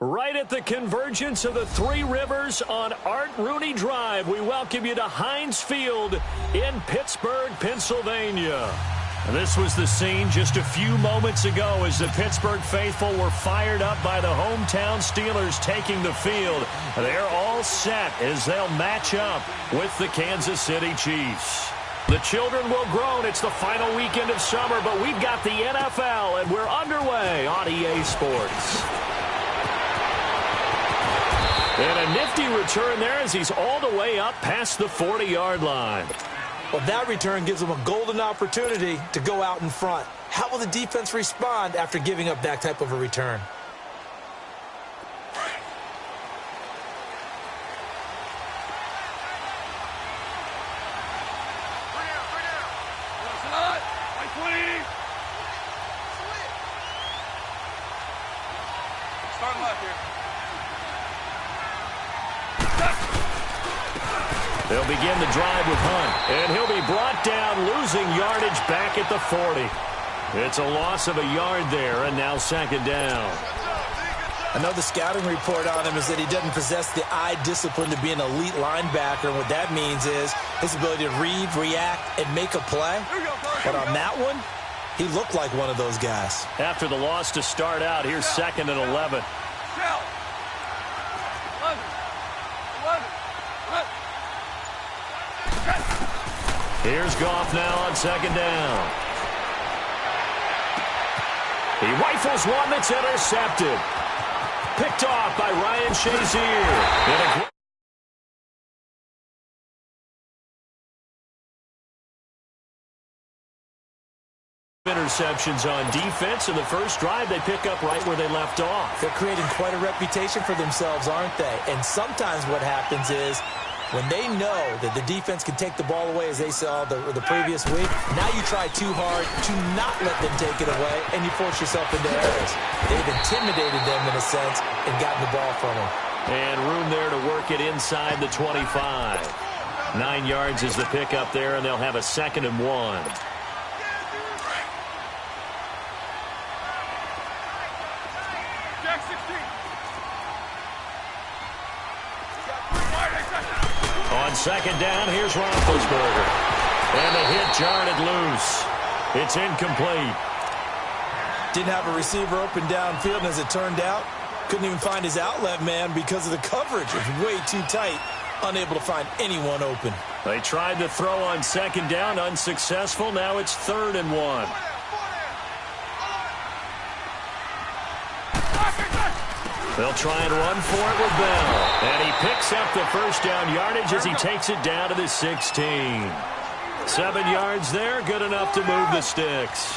Right at the convergence of the Three Rivers on Art Rooney Drive, we welcome you to Heinz Field in Pittsburgh, Pennsylvania. This was the scene just a few moments ago as the Pittsburgh faithful were fired up by the hometown Steelers taking the field. They're all set as they'll match up with the Kansas City Chiefs. The children will groan. It's the final weekend of summer, but we've got the NFL, and we're underway on EA Sports. And a nifty return there as he's all the way up past the 40-yard line. Well, that return gives them a golden opportunity to go out in front. How will the defense respond after giving up that type of a return? They'll begin the drive with Hunt, and he'll be brought down, losing yardage back at the 40. It's a loss of a yard there, and now second down. I know the scouting report on him is that he doesn't possess the eye discipline to be an elite linebacker. And what that means is his ability to read, react, and make a play. But on that one, he looked like one of those guys. After the loss to start out, here's second and 11. Here's Goff now on second down. He rifles one that's intercepted. Picked off by Ryan Shazier. Interceptions on defense. In the first drive, they pick up right where they left off. They're creating quite a reputation for themselves, aren't they? And sometimes what happens is when they know that the defense can take the ball away, as they saw the previous week, now you try too hard to not let them take it away, and you force yourself into errors. They've intimidated them in a sense and gotten the ball from them. And room there to work it inside the 25. 9 yards is the pickup there, and they'll have a second and 1. On second down, here's Roethlisberger. And the hit jarred it loose. It's incomplete. Didn't have a receiver open downfield, and as it turned out, couldn't even find his outlet man because of the coverage. It was way too tight, unable to find anyone open. They tried to throw on second down, unsuccessful. Now it's third and 1. They'll try and run for it with Bell. And he picks up the first down yardage as he takes it down to the 16. 7 yards there, good enough to move the sticks.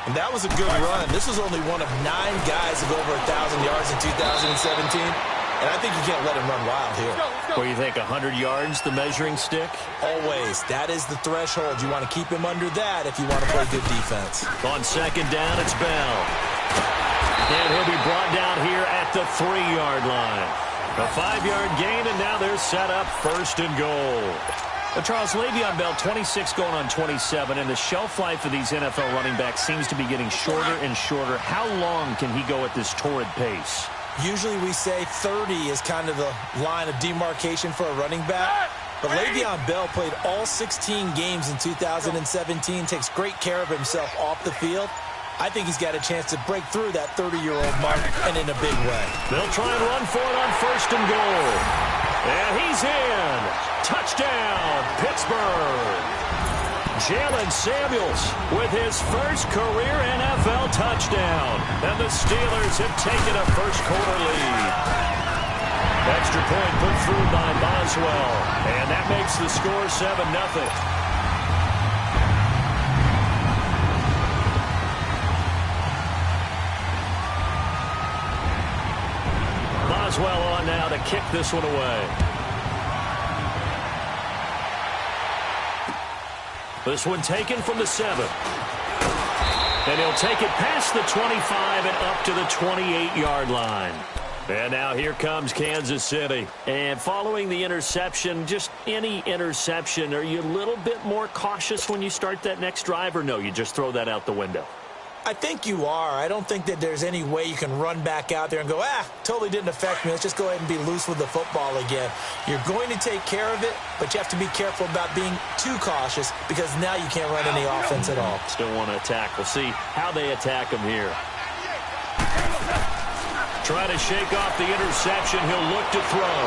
And that was a good run. This was only one of 9 guys of over 1,000 yards in 2017. And I think you can't let him run wild here. What do you think, 100 yards, the measuring stick? Always. That is the threshold. You want to keep him under that if you want to play good defense. On second down, it's Bell. And he'll be brought down here at the 3-yard line. A 5-yard gain, and now they're set up first and goal. Well, Charles, Le'Veon Bell, 26 going on 27, and the shelf life of these NFL running backs seems to be getting shorter and shorter. How long can he go at this torrid pace? Usually we say 30 is kind of the line of demarcation for a running back. But Le'Veon Bell played all 16 games in 2017, takes great care of himself off the field. I think he's got a chance to break through that 30-year-old mark, and in a big way. They'll try and run for it on first and goal. And he's in. Touchdown, Pittsburgh. Jalen Samuels with his first career NFL touchdown. And the Steelers have taken a first-quarter lead. Extra point put through by Boswell. And that makes the score 7-0. Boswell on now to kick this one away. This one taken from the 7. And he'll take it past the 25 and up to the 28-yard line. And now here comes Kansas City. And following the interception, just any interception, are you a little bit more cautious when you start that next drive, or no, you just throw that out the window? I think you are. I don't think that there's any way you can run back out there and go, totally didn't affect me. Let's just go ahead and be loose with the football again. You're going to take care of it, but you have to be careful about being too cautious because now you can't run any offense at all. Still want to attack. We'll see how they attack him here. Trying to shake off the interception. He'll look to throw.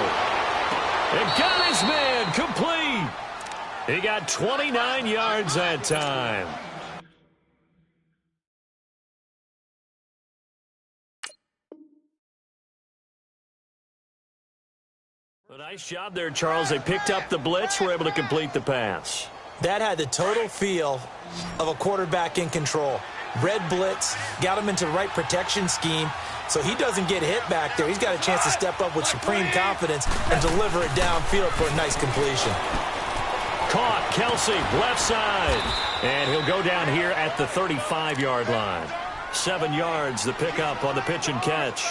And got his man complete. He got 29 yards that time. A nice job there, Charles. They picked up the blitz, were able to complete the pass. That had the total feel of a quarterback in control. Red blitz, got him into the right protection scheme, so he doesn't get hit back there. He's got a chance to step up with supreme confidence and deliver it downfield for a nice completion. Caught, Kelsey, left side. And he'll go down here at the 35-yard line. 7 yards, the pickup on the pitch and catch.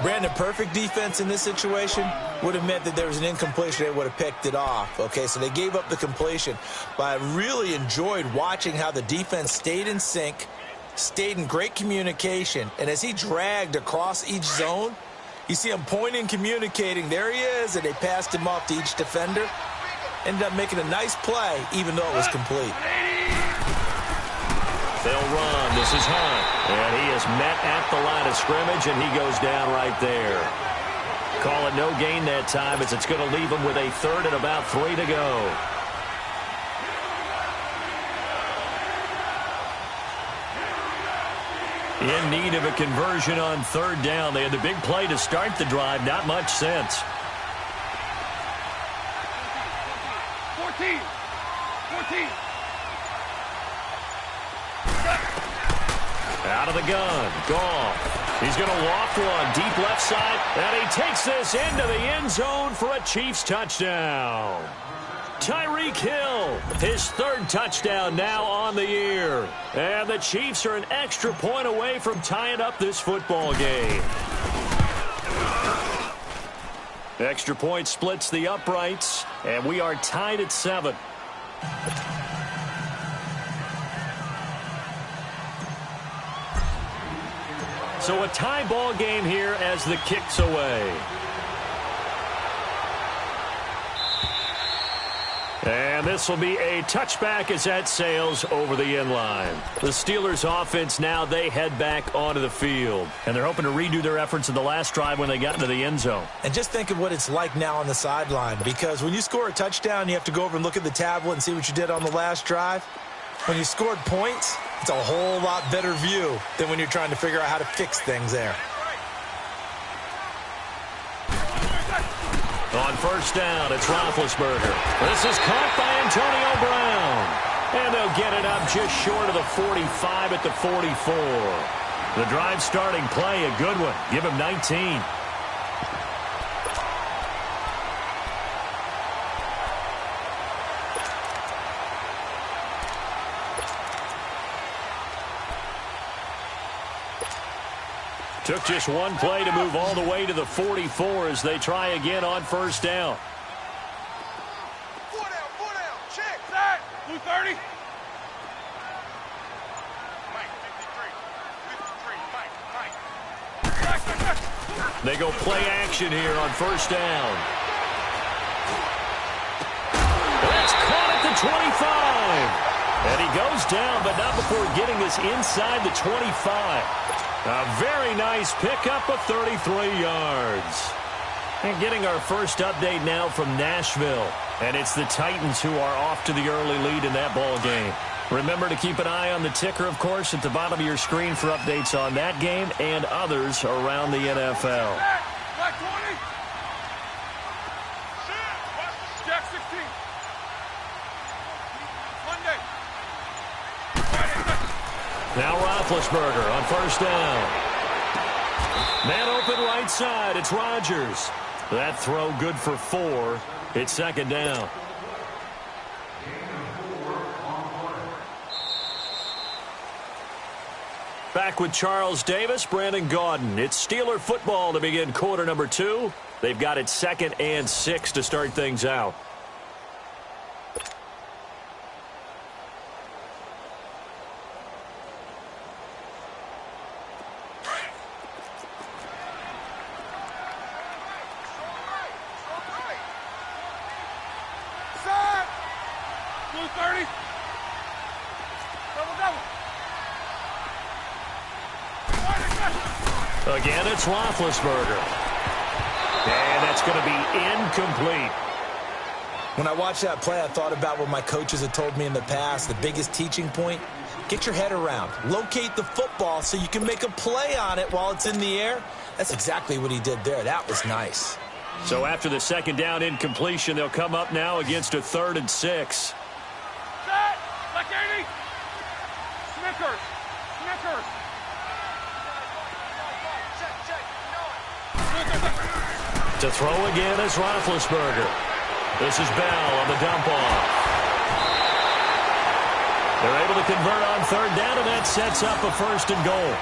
Brandon, perfect defense in this situation would have meant that there was an incompletion. They would have picked it off. Okay, so they gave up the completion. But I really enjoyed watching how the defense stayed in sync, stayed in great communication. And as he dragged across each zone, you see him pointing, communicating. There he is, and they passed him off to each defender. Ended up making a nice play, even though it was complete. They'll run. This is Hunt. And he is met at the line of scrimmage, and he goes down right there. Call it no gain that time, as it's going to leave him with a third and about 3 to go. In need of a conversion on third down. They had the big play to start the drive. Not much sense. 14. Out of the gun. Goff. He's going to loft one deep left side. And he takes this into the end zone for a Chiefs touchdown. Tyreek Hill, his third touchdown now on the year. And the Chiefs are an extra point away from tying up this football game. Extra point splits the uprights, and we are tied at 7. So a tie ball game here as the kick's away. And this will be a touchback as that sails over the end line. The Steelers offense now, they head back onto the field. And they're hoping to redo their efforts in the last drive when they got into the end zone. And just think of what it's like now on the sideline, because when you score a touchdown, you have to go over and look at the tablet and see what you did on the last drive. When you scored points, it's a whole lot better view than when you're trying to figure out how to fix things there. On first down, it's Roethlisberger. This is caught by Antonio Brown. And they'll get it up just short of the 45 at the 44. The drive starting play, a good one. Give him 19. Took just one play to move all the way to the 44 as they try again on first down. 4 down, check, side, 230. Mike, 53, Mike. They go play action here on first down. That's caught at the 25. And he goes down, but not before getting this inside the 25. A very nice pickup of 33 yards. And getting our first update now from Nashville. And it's the Titans who are off to the early lead in that ball game. Remember to keep an eye on the ticker, of course, at the bottom of your screen for updates on that game and others around the NFL. Black 20. Jack 16. Monday. Now Roethlisberger on first down. Man open right side. It's Rodgers. That throw good for 4. It's second down. Back with Charles Davis, Brandon Gaudin. It's Steeler football to begin quarter number 2. They've got it 2nd and 6 to start things out. Again, it's Roethlisberger. And that's going to be incomplete. When I watched that play, I thought about what my coaches had told me in the past. The biggest teaching point, get your head around. Locate the football so you can make a play on it while it's in the air. That's exactly what he did there. That was nice. So after the second down incompletion, they'll come up now against a 3rd and 6. Set! Like 80! Snickers! Snickers! To throw again is Roethlisberger. This is Bell on the dump off. They're able to convert on 3rd down, and that sets up a 1st and goal.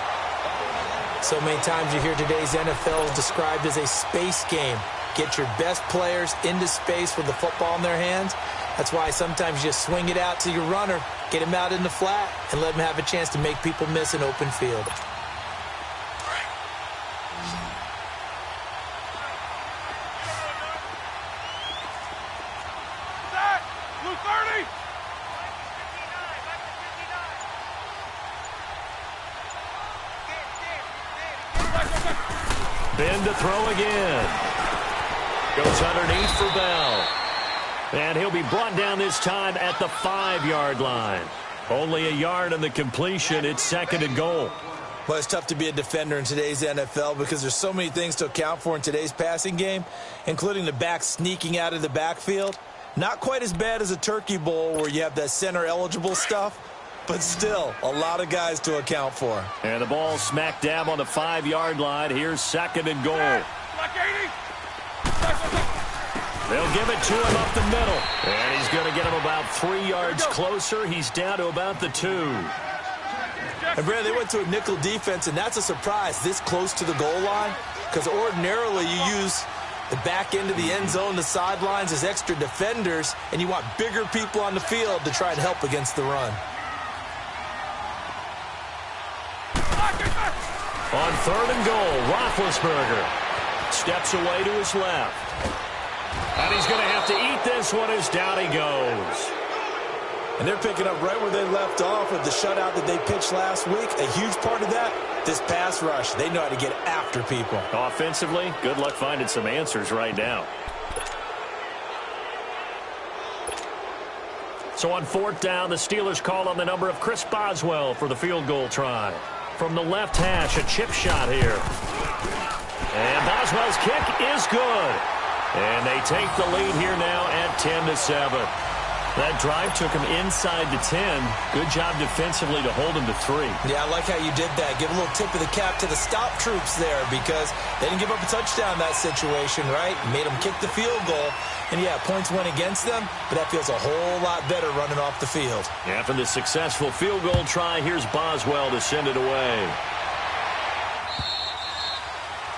So many times you hear today's NFL is described as a space game. Get your best players into space with the football in their hands. That's why sometimes you just swing it out to your runner, get him out in the flat, and let him have a chance to make people miss an open field. Set! Blue 30! Ben to throw again. Goes underneath for Bell. And he'll be brought down this time at the 5-yard line. Only a yard on the completion. It's 2nd and goal. Well, it's tough to be a defender in today's NFL because there's so many things to account for in today's passing game, including the back sneaking out of the backfield. Not quite as bad as a turkey bowl where you have that center-eligible stuff, but still a lot of guys to account for. And the ball smack dab on the 5-yard line. Here's 2nd and goal. Like 80! They'll give it to him up the middle. And he's going to get him about 3 yards closer. He's down to about the 2. And Brad, they went to a nickel defense, and that's a surprise this close to the goal line, because ordinarily you use the back end of the end zone, the sidelines as extra defenders, and you want bigger people on the field to try and help against the run. On 3rd and goal, Roethlisberger steps away to his left. And he's going to have to eat this one as down he goes. And they're picking up right where they left off with the shutout that they pitched last week. A huge part of that, this pass rush. They know how to get after people. Offensively, good luck finding some answers right now. So on 4th down, the Steelers call on the number of Chris Boswell for the field goal try. From the left hash, a chip shot here. And Boswell's kick is good. And they take the lead here now at 10-7. That drive took him inside the 10. Good job defensively to hold him to 3. Yeah, I like how you did that. Give a little tip of the cap to the stop troops there because they didn't give up a touchdown in that situation, right? Made them kick the field goal. And, yeah, points went against them, but that feels a whole lot better running off the field. After the successful field goal try, here's Boswell to send it away.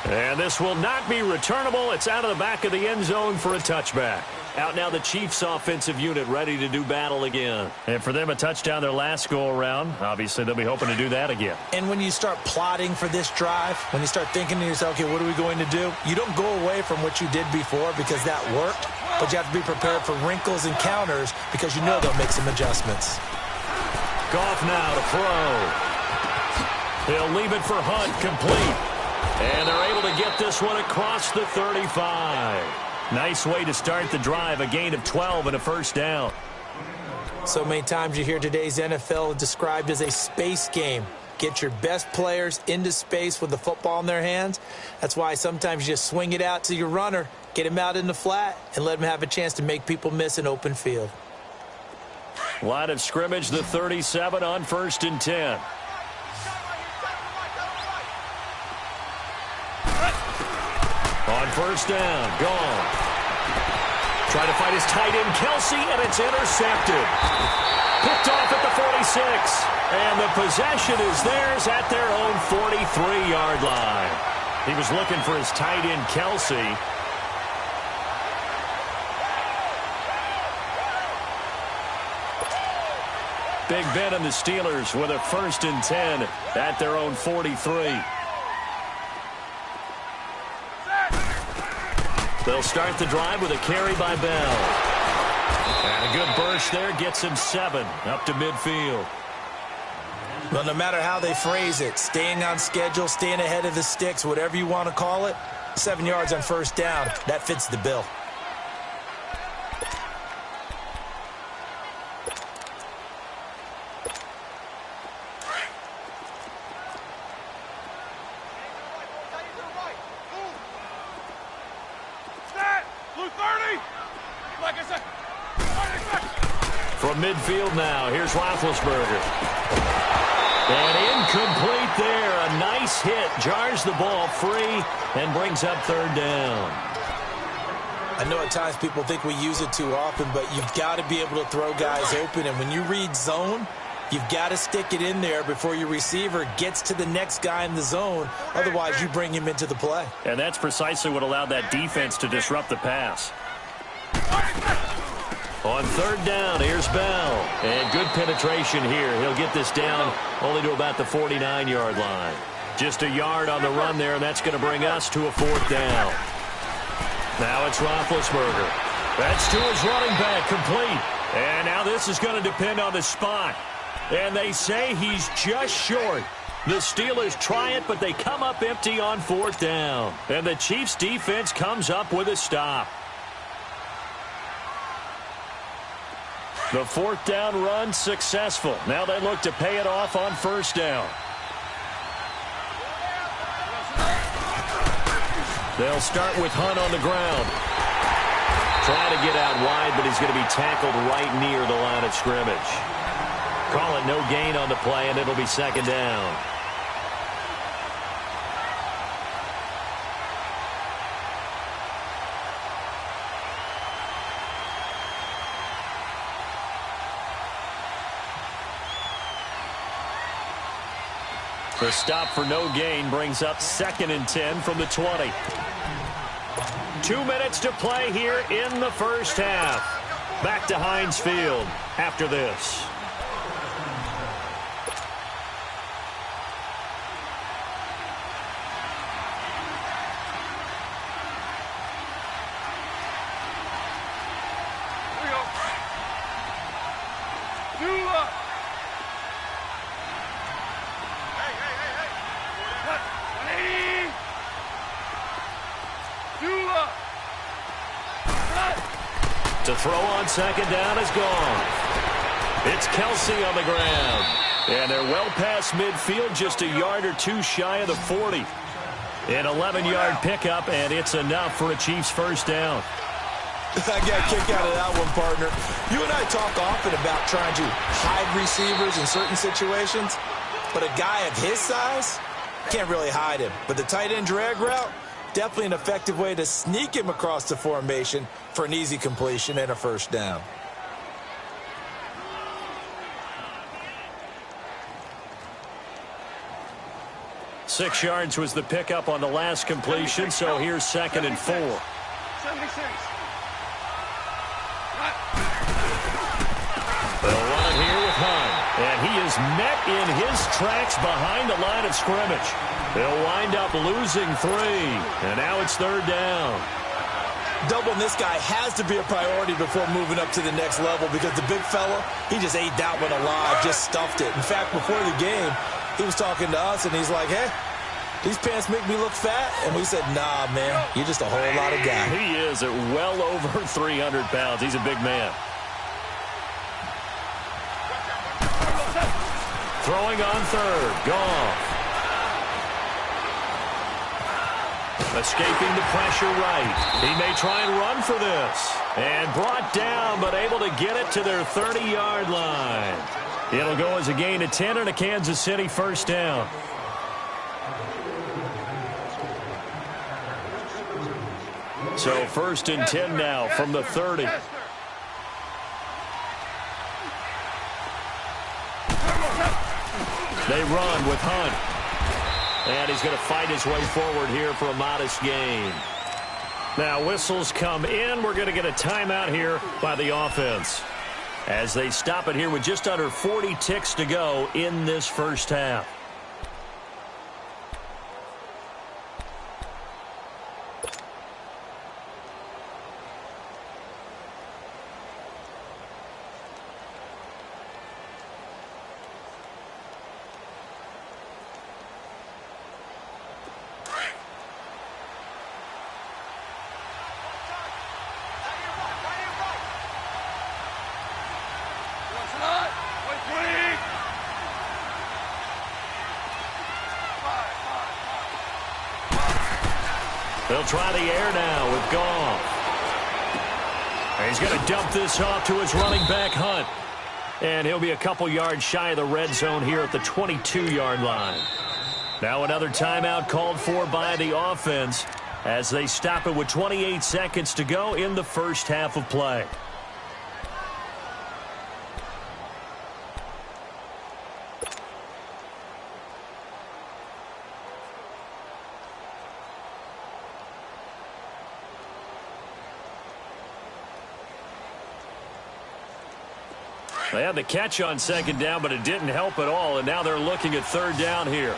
And this will not be returnable. It's out of the back of the end zone for a touchback. Out now the Chiefs offensive unit ready to do battle again. And for them, a touchdown their last go-around. Obviously, they'll be hoping to do that again. And when you start plotting for this drive, when you start thinking to yourself, okay, what are we going to do? You don't go away from what you did before because that worked, but you have to be prepared for wrinkles and counters because you know they'll make some adjustments. Goff now to throw. He'll leave it for Hunt, complete. And they're able to get this one across the 35. Nice way to start the drive, a gain of 12 and a 1st down. So many times you hear today's NFL described as a space game. Get your best players into space with the football in their hands. That's why sometimes you just swing it out to your runner, get him out in the flat, and let him have a chance to make people miss an open field. Line of scrimmage, the 37 on 1st and 10. On 1st down, gone. Trying to find his tight end, Kelsey, and it's intercepted. Picked off at the 46. And the possession is theirs at their own 43-yard line. He was looking for his tight end, Kelsey. Big Ben and the Steelers with a 1st and 10 at their own 43. They'll start the drive with a carry by Bell. And a good burst there gets him 7 up to midfield. Well, no matter how they phrase it, staying on schedule, staying ahead of the sticks, whatever you want to call it, 7 yards on first down, that fits the bill. From midfield now, here's Roethlisberger. And incomplete there. A nice hit. Jars the ball free and brings up third down. I know at times people think we use it too often, but you've got to be able to throw guys open. And when you read zone, you've got to stick it in there before your receiver gets to the next guy in the zone. Otherwise, you bring him into the play. And that's precisely what allowed that defense to disrupt the pass. On third down, here's Bell. And good penetration here. He'll get this down only to about the 49-yard line. Just a yard on the run there, and that's going to bring us to a fourth down. Now it's Roethlisberger. That's to his running back, complete. And now this is going to depend on the spot. And they say he's just short. The Steelers try it, but they come up empty on fourth down. And the Chiefs' defense comes up with a stop. The fourth down run successful. Now they look to pay it off on first down. They'll start with Hunt on the ground. Try to get out wide, but he's going to be tackled right near the line of scrimmage. Call it no gain on the play, and it'll be second down. The stop for no gain brings up 2nd and 10 from the 20. 2 minutes to play here in the first half. Back to Heinz Field after this. To throw on second down is gone. It's Kelsey on the ground. And they're well past midfield, just a yard or two shy of the 40. An 11-yard pickup, and it's enough for a Chiefs first down. I got a kick out of that one, partner. You and I talk often about trying to hide receivers in certain situations, but a guy of his size can't really hide him. But the tight end drag route, definitely an effective way to sneak him across the formation for an easy completion and a first down. Six yards was the pickup on the last completion, so here's 2nd and 4. 76. They'll run it here with Hunt, and he is met in his tracks behind the line of scrimmage. They'll wind up losing 3, and now it's third down. Doubling this guy has to be a priority before moving up to the next level because the big fella, he just ate that one alive, just stuffed it. In fact, before the game, he was talking to us, and he's like, hey, these pants make me look fat. And we said, nah, man, you're just a whole lot of guy. He is at well over 300 pounds. He's a big man. Throwing on third. Goff. Escaping the pressure right. He may try and run for this. And brought down, but able to get it to their 30-yard line. It'll go as a gain of 10 and a Kansas City first down. So 1st and 10 now from the 30. They run with Hunt. And he's going to fight his way forward here for a modest gain. Now whistles come in. We're going to get a timeout here by the offense, as they stop it here with just under 40 ticks to go in this first half. They'll try the air now with Goff. And he's going to dump this off to his running back, Hunt. And he'll be a couple yards shy of the red zone here at the 22-yard line. Now another timeout called for by the offense as they stop it with 28 seconds to go in the first half of play. They had the catch on second down, but it didn't help at all, and now they're looking at third down here.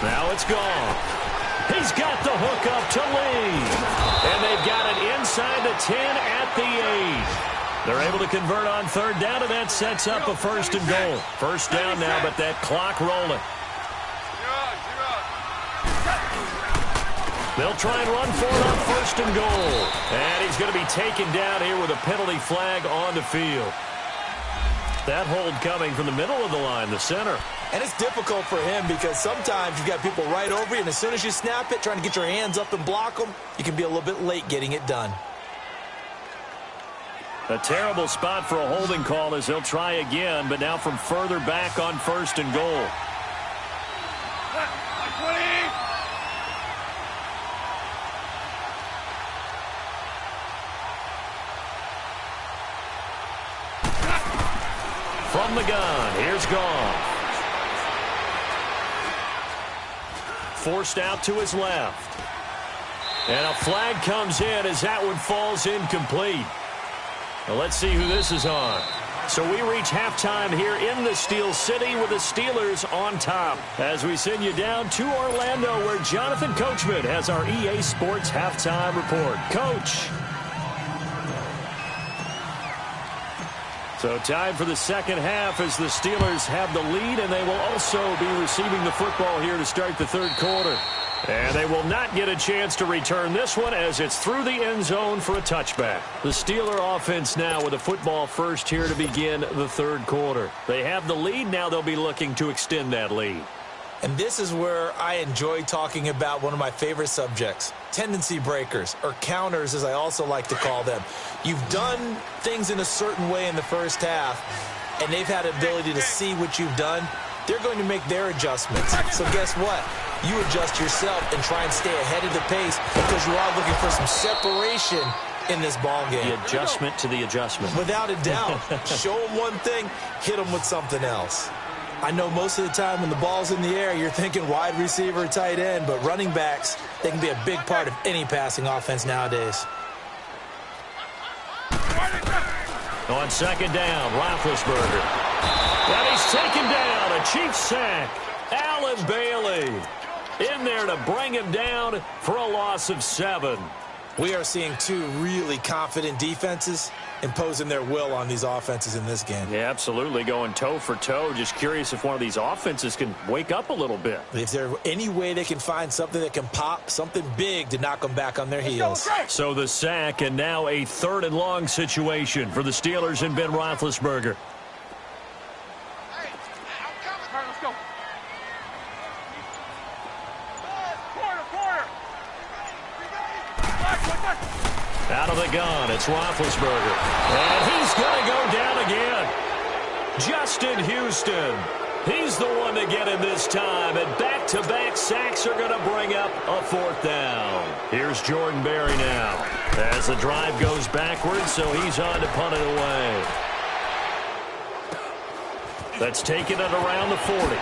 Now it's gone. He's got the hook up to Lee. And they've got it inside the 10 at the 8. They're able to convert on third down, and that sets up a first and goal. First down now, but that clock rolling. They'll try and run for it on first and goal. And he's going to be taken down here with a penalty flag on the field. That hold coming from the middle of the line, the center. And it's difficult for him because sometimes you've got people right over you, and as soon as you snap it, trying to get your hands up and block them, you can be a little bit late getting it done. A terrible spot for a holding call as they'll try again, but now from further back on first and goal. From the gun, here's Goff. Forced out to his left. And a flag comes in as that one falls incomplete. Well, let's see who this is on. So we reach halftime here in the Steel City with the Steelers on top. As we send you down to Orlando where Jonathan Coachman has our EA Sports halftime report. Coach. So time for the second half as the Steelers have the lead, and they will also be receiving the football here to start the third quarter. And they will not get a chance to return this one as it's through the end zone for a touchback. The Steeler offense now with a football first here to begin the third quarter. They have the lead. Now they'll be looking to extend that lead. And this is where I enjoy talking about one of my favorite subjects, tendency breakers, or counters as I also like to call them. You've done things in a certain way in the first half, and they've had the ability to see what you've done. They're going to make their adjustments. So guess what? You adjust yourself and try and stay ahead of the pace because you are looking for some separation in this ball game. The adjustment to the adjustment. Without a doubt. Show them one thing, hit them with something else. I know most of the time when the ball's in the air, you're thinking wide receiver, tight end, but running backs, they can be a big part of any passing offense nowadays. On second down, Roethlisberger. And he's taken down, a Chiefs sack. Allen Bailey in there to bring him down for a loss of 7. We are seeing two really confident defenses imposing their will on these offenses in this game. Yeah, absolutely, going toe for toe. Just curious if one of these offenses can wake up a little bit. If there's any way they can find something that can pop, something big to knock them back on their heels. So the sack, and now a third and long situation for the Steelers and Ben Roethlisberger. Out of the gun, it's Roethlisberger. And he's going to go down again. Justin Houston. He's the one to get him this time. And back-to-back sacks are going to bring up a fourth down. Here's Jordan Berry now. As the drive goes backwards, so he's on to punt it away. That's taken it around the 40.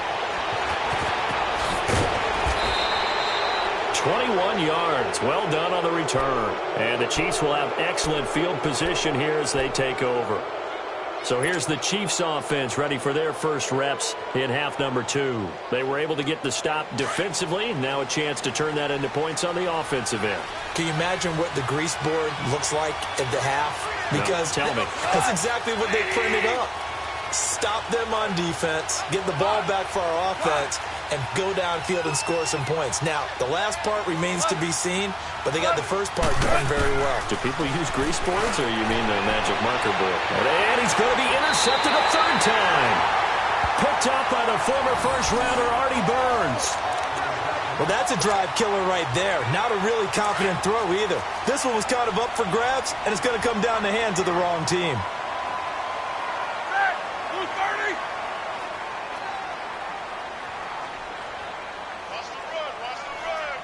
21 yards. Well done on the return. And the Chiefs will have excellent field position here as they take over. So here's the Chiefs offense ready for their first reps in half number 2. They were able to get the stop defensively. Now a chance to turn that into points on the offensive end. Can you imagine what the grease board looks like at the half? Because no, tell me. That's exactly what they printed up. Stop them on defense, get the ball back for our offense, and go downfield and score some points. Now, the last part remains to be seen, but they got the first part done very well. Do people use grease boards, or you mean the magic marker board? And he's going to be intercepted a third time. Put picked up by the former first-rounder Artie Burns. Well, that's a drive killer right there. Not a really confident throw either. This one was kind of up for grabs, and it's going to come down the hands of the wrong team. Blue 30. Watch the run. Watch the run.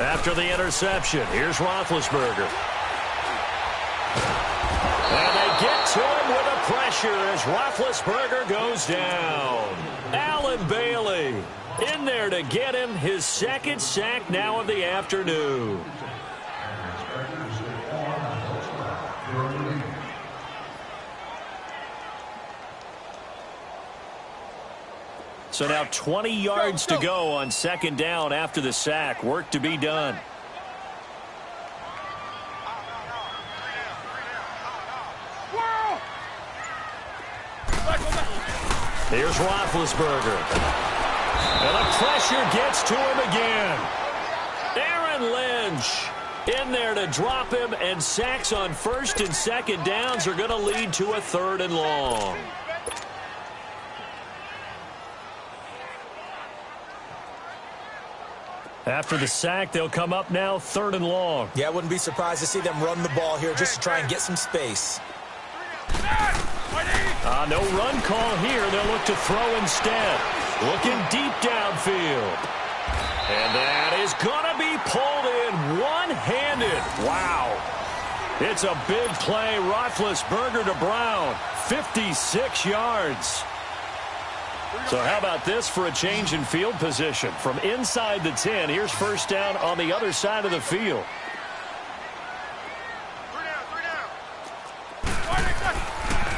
After the interception, here's Roethlisberger. And they get to him with the pressure as Roethlisberger goes down. Allen Bailey in there to get him his second sack now of the afternoon. So now 20 yards to go on second down after the sack. Work to be done. Here's Roethlisberger. And the pressure gets to him again. Aaron Lynch in there to drop him, and sacks on first and second downs are going to lead to a third and long. After the sack, they'll come up now third and long. Yeah, I wouldn't be surprised to see them run the ball here just to try and get some space. No run call here. They'll look to throw instead. Looking deep downfield. And that is going to be pulled in one-handed. Wow. It's a big play. Roethlisberger to Brown. 56 yards. So how about this for a change in field position? From inside the 10, here's first down on the other side of the field.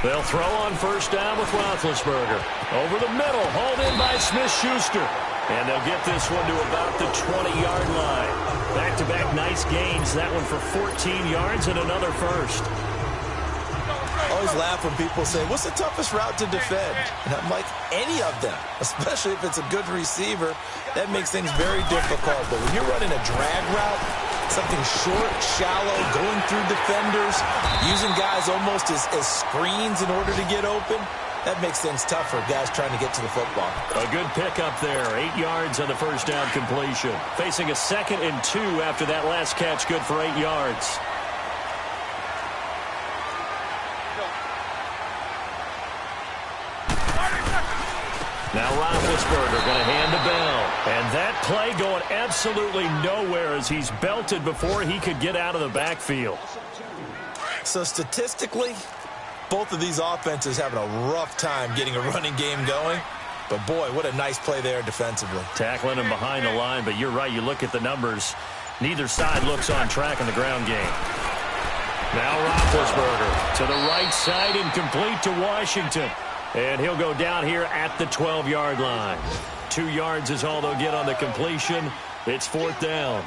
They'll throw on first down with Roethlisberger. Over the middle, hauled in by Smith-Schuster. And they'll get this one to about the 20-yard line. Back-to-back nice gains. That one for 14 yards and another first. I always laugh when people say, what's the toughest route to defend? And I'm like, any of them, especially if it's a good receiver. That makes things very difficult. But when you're running a drag route, something short, shallow, going through defenders, using guys almost as screens in order to get open, that makes things tough for guys trying to get to the football. A good pickup there. 8 yards on the first down completion. Facing a 2nd and 2 after that last catch. Good for 8 yards. Now Roethlisberger going to hand to Bell. And that play going absolutely nowhere as he's belted before he could get out of the backfield. So statistically, both of these offenses having a rough time getting a running game going. But, boy, what a nice play there defensively. Tackling him behind the line, but you're right. You look at the numbers. Neither side looks on track in the ground game. Now Roethlisberger to the right side, incomplete to Washington. And he'll go down here at the 12-yard line. 2 yards is all they'll get on the completion. It's fourth down.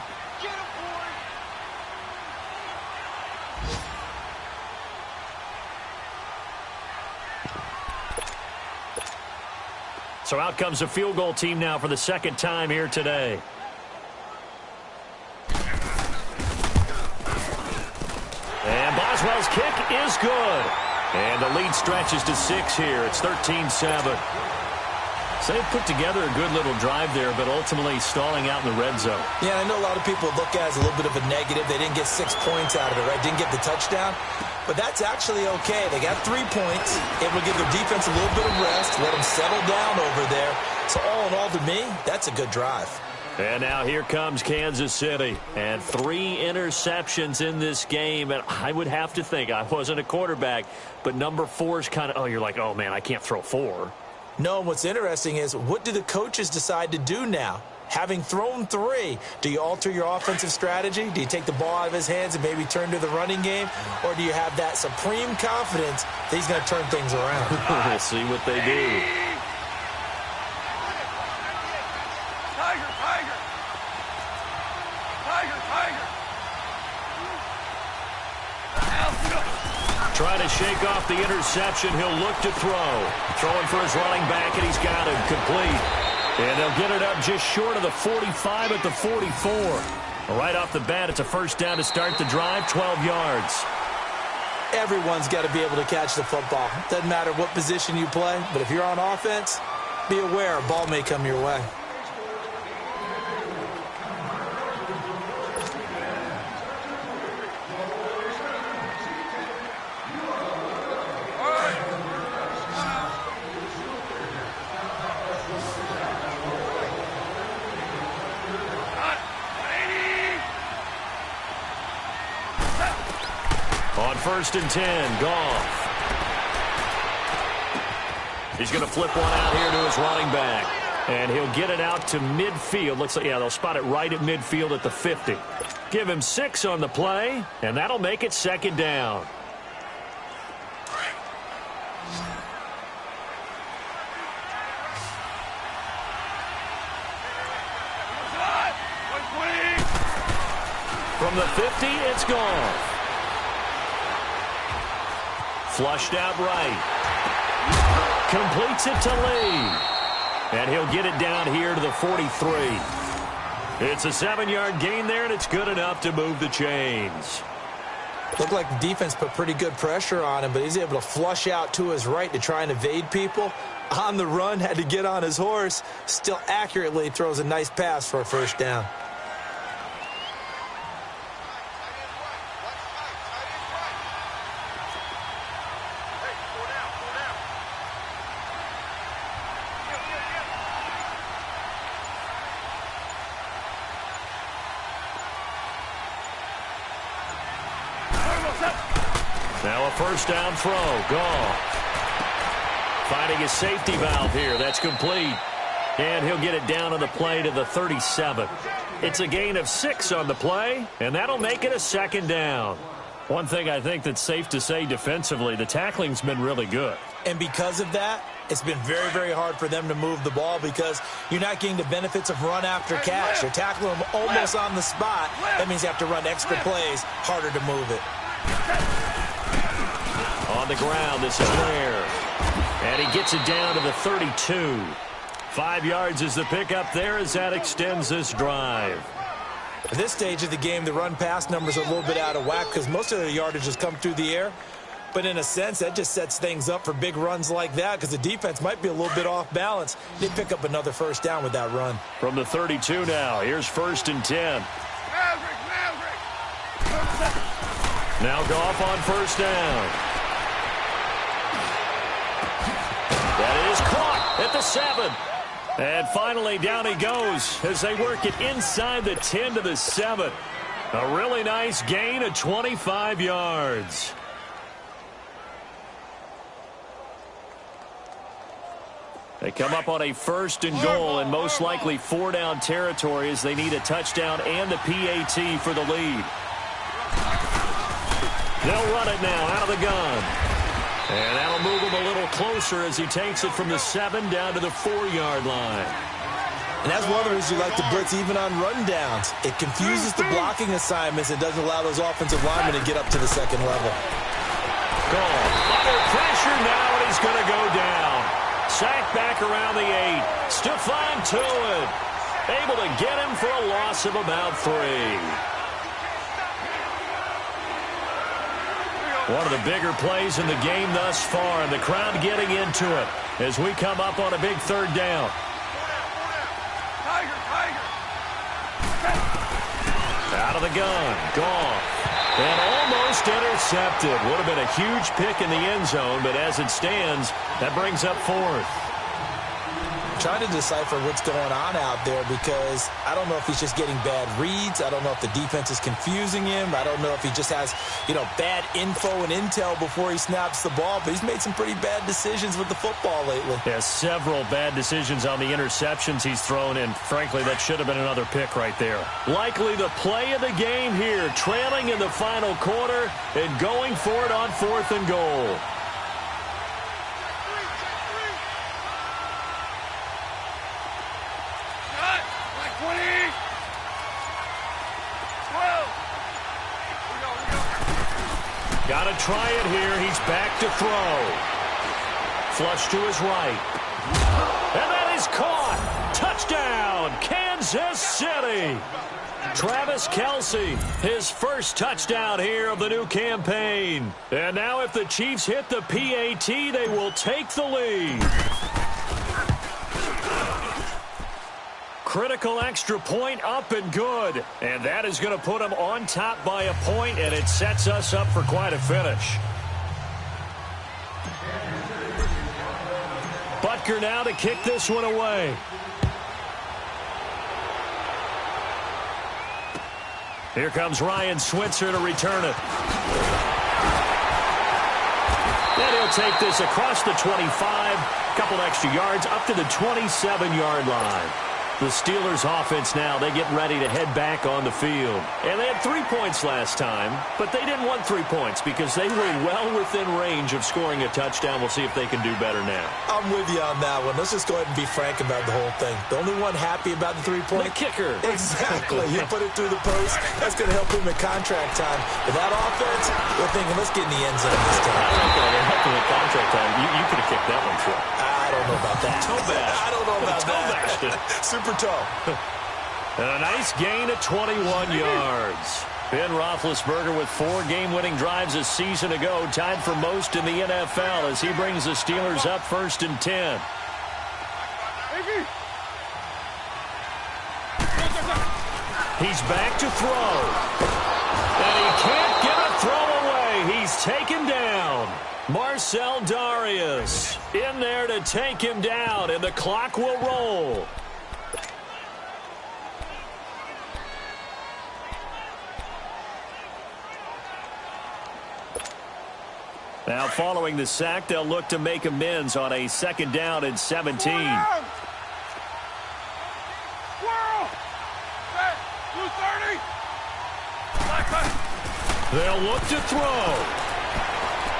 So out comes the field goal team now for the second time here today. And Boswell's kick is good. And the lead stretches to 6 here. It's 13-7. So they've put together a good little drive there, but ultimately stalling out in the red zone. Yeah, I know a lot of people look at it as a little bit of a negative. They didn't get 6 points out of it, right? Didn't get the touchdown. But that's actually okay. They got 3 points. It will give their defense a little bit of rest, let them settle down over there. So all in all, to me, that's a good drive. And now here comes Kansas City. And 3 interceptions in this game. And I would have to think, I wasn't a quarterback, but number 4 is kind of, oh, you're like, oh, man, I can't throw 4. No, what's interesting is, what do the coaches decide to do now? Having thrown 3, do you alter your offensive strategy? Do you take the ball out of his hands and maybe turn to the running game? Or do you have that supreme confidence that he's going to turn things around? We'll see what they do. Trying to shake off the interception. He'll look to throw. Throwing for his running back, and he's got it complete. And they'll get it up just short of the 45 at the 44. Right off the bat, it's a first down to start the drive, 12 yards. Everyone's got to be able to catch the football. Doesn't matter what position you play, but if you're on offense, be aware a ball may come your way. On 1st and 10, Goff. He's going to flip one out here to his running back. And he'll get it out to midfield. Looks like, yeah, they'll spot it right at midfield at the 50. Give him 6 on the play, and that'll make it 2nd down. From the 50, it's Goff. Flushed out right. Completes it to Lee. And he'll get it down here to the 43. It's a 7-yard gain there, and it's good enough to move the chains. Looked like the defense put pretty good pressure on him, but he's able to flush out to his right to try and evade people. On the run, had to get on his horse. Still accurately throws a nice pass for a first down. Now a first down throw. Goff. Finding his safety valve here. That's complete. And he'll get it down on the play to the 37. It's a gain of 6 on the play, and that'll make it a 2nd down. One thing I think that's safe to say defensively, the tackling's been really good. And because of that, it's been very, very hard for them to move the ball because you're not getting the benefits of run after catch. You're tackling them almost on the spot. That means you have to run extra plays, harder to move it. On the ground, this is Ware. And he gets it down to the 32. 5 yards is the pickup there as that extends this drive. At this stage of the game, the run-pass numbers are a little bit out of whack because most of the yardage has come through the air. But in a sense, that just sets things up for big runs like that because the defense might be a little bit off balance. They pick up another first down with that run. From the 32 now, here's 1st and 10. Now Goff on first down. That is caught at the 7. And finally down he goes as they work it inside the 10 to the 7. A really nice gain of 25 yards. They come up on a 1st and goal and most likely 4-down territory as they need a touchdown and the PAT for the lead. They'll run it now out of the gun. And that'll move him a little closer as he takes it from the 7 down to the 4-yard line. And that's one of the reasons you like to blitz even on rundowns. It confuses the blocking assignments and doesn't allow those offensive linemen to get up to the 2nd level. Goal. Under pressure now, and he's going to go down. Sacked back around the 8. Stephon Tuitt able to get him for a loss of about 3. One of the bigger plays in the game thus far, and the crowd getting into it as we come up on a big 3rd down. Out of the gun, Goff, and almost intercepted. Would have been a huge pick in the end zone, but as it stands, that brings up 4th. Trying to decipher what's going on out there because I don't know if he's just getting bad reads. I don't know if the defense is confusing him. I don't know if he just has, bad info and intel before he snaps the ball. But he's made some pretty bad decisions with the football lately. Yeah, several bad decisions on the interceptions he's thrown, and frankly, that should have been another pick right there. Likely the play of the game here, trailing in the final quarter and going for it on 4th and goal. Got to try it here. He's back to throw. Flush to his right. And that is caught. Touchdown, Kansas City. Travis Kelce, his first touchdown here of the new campaign. And now if the Chiefs hit the PAT, they will take the lead. Critical extra point up and good. And that is going to put them on top by a point, and it sets us up for quite a finish. Butker now to kick this one away. Here comes Ryan Switzer to return it. And he'll take this across the 25, couple extra yards, up to the 27-yard line. The Steelers' offense now, they get ready to head back on the field. And they had 3 points last time, but they didn't want 3 points because they were well within range of scoring a touchdown. We'll see if they can do better now. I'm with you on that one. Let's just go ahead and be frank about the whole thing. The only one happy about the 3-point? The kicker. Exactly. You put it through the post. That's going to help him in contract time. With that offense, we're thinking, let's get in the end zone this time. I don't think that helped him in contract time. You could have kicked that one through. I don't know about that. Toe bash. I don't know about that. Super toe. And a nice gain at 21 yards. Ben Roethlisberger with 4 game-winning drives a season ago, tied for most in the NFL as he brings the Steelers up 1st and 10. He's back to throw. And he can't get a throw away. He's taken down. Marcel Darius in there to take him down, and the clock will roll. Now, following the sack, they'll look to make amends on a 2nd down and 17. They'll look to throw.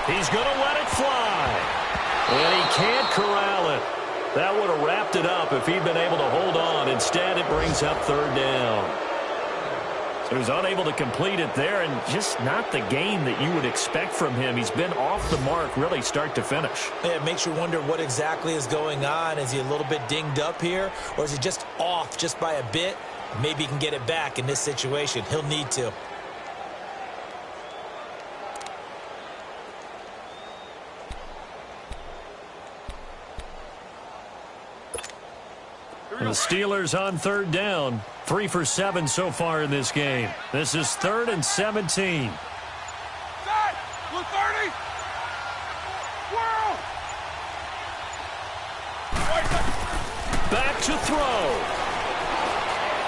He's going to let it fly. And he can't corral it. That would have wrapped it up if he'd been able to hold on. Instead, it brings up 3rd down. So he was unable to complete it there, and just not the game that you would expect from him. He's been off the mark, really, start to finish. Yeah, it makes you wonder what exactly is going on. Is he a little bit dinged up here, or is he just off just by a bit? Maybe he can get it back in this situation. He'll need to. The Steelers on 3rd down. 3 for 7 so far in this game. This is 3rd and 17. Back to throw.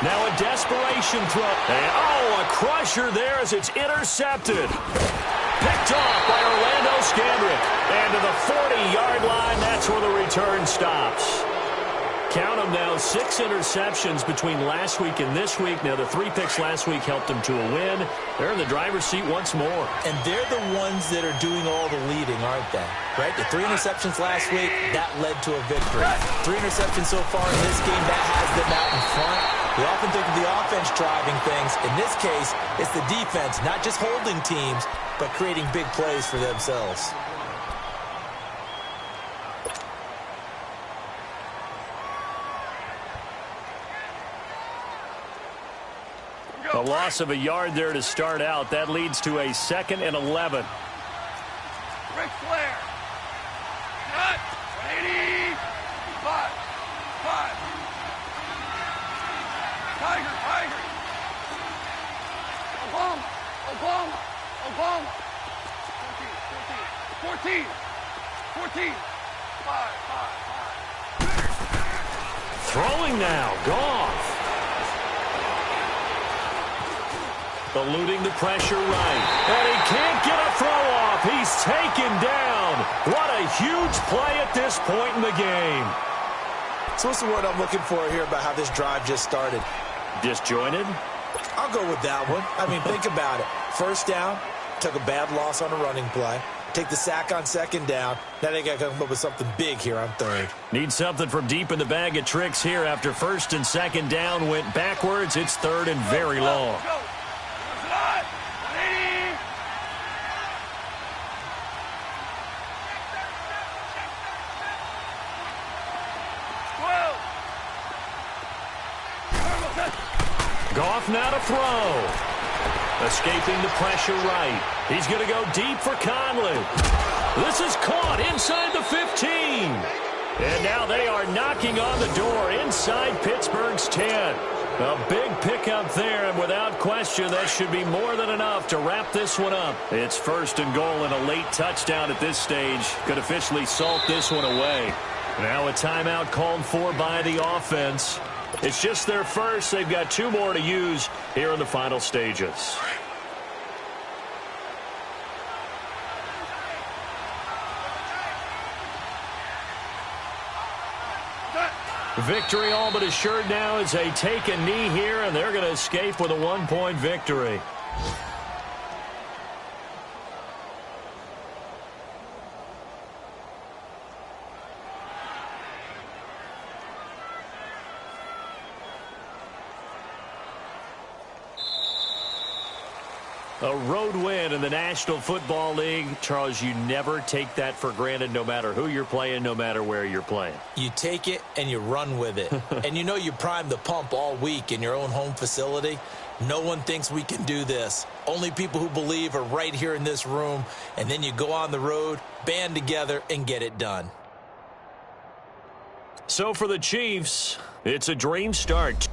Now a desperation throw. And, a crusher there as it's intercepted. Picked off by Orlando Scandrick. And to the 40-yard line, that's where the return stops. Count them now, 6 interceptions between last week and this week. Now, the 3 picks last week helped them to a win. They're in the driver's seat once more. And they're the ones that are doing all the leading, aren't they? Right? The 3 interceptions last week, that led to a victory. 3 interceptions so far in this game, that has them out in front. We often think of the offense driving things. In this case, it's the defense, not just holding teams, but creating big plays for themselves. A loss of a yard there to start out. That leads to a 2nd and 11. Ric Flair. Cut. 85. 5. Tiger. Obama. 14. 5. Throwing now. Goff. Eluding the pressure right. And he can't get a throw off. He's taken down. What a huge play at this point in the game. So what's the word I'm looking for here about how this drive just started? Disjointed? I'll go with that one. I mean, think about it. 1st down, took a bad loss on a running play. Take the sack on 2nd down. Now they got to come up with something big here on 3rd. Need something from deep in the bag of tricks here after 1st and 2nd down went backwards. It's 3rd and very long. Off now to throw. Escaping the pressure right. He's going to go deep for Conley. This is caught inside the 15. And now they are knocking on the door inside Pittsburgh's 10. A big pickup there, and without question, that should be more than enough to wrap this one up. It's 1st and goal and a late touchdown at this stage. Could officially salt this one away. Now a timeout called for by the offense. It's just their first. They've got 2 more to use here in the final stages. Victory all but assured now as they take a knee here, and they're going to escape with a 1-point victory. A road win in the National Football League. Charles, you never take that for granted no matter who you're playing, no matter where you're playing. You take it and you run with it. And you know you primed the pump all week in your own home facility. No one thinks we can do this. Only people who believe are right here in this room. And then you go on the road, band together, and get it done. So for the Chiefs, it's a dream start.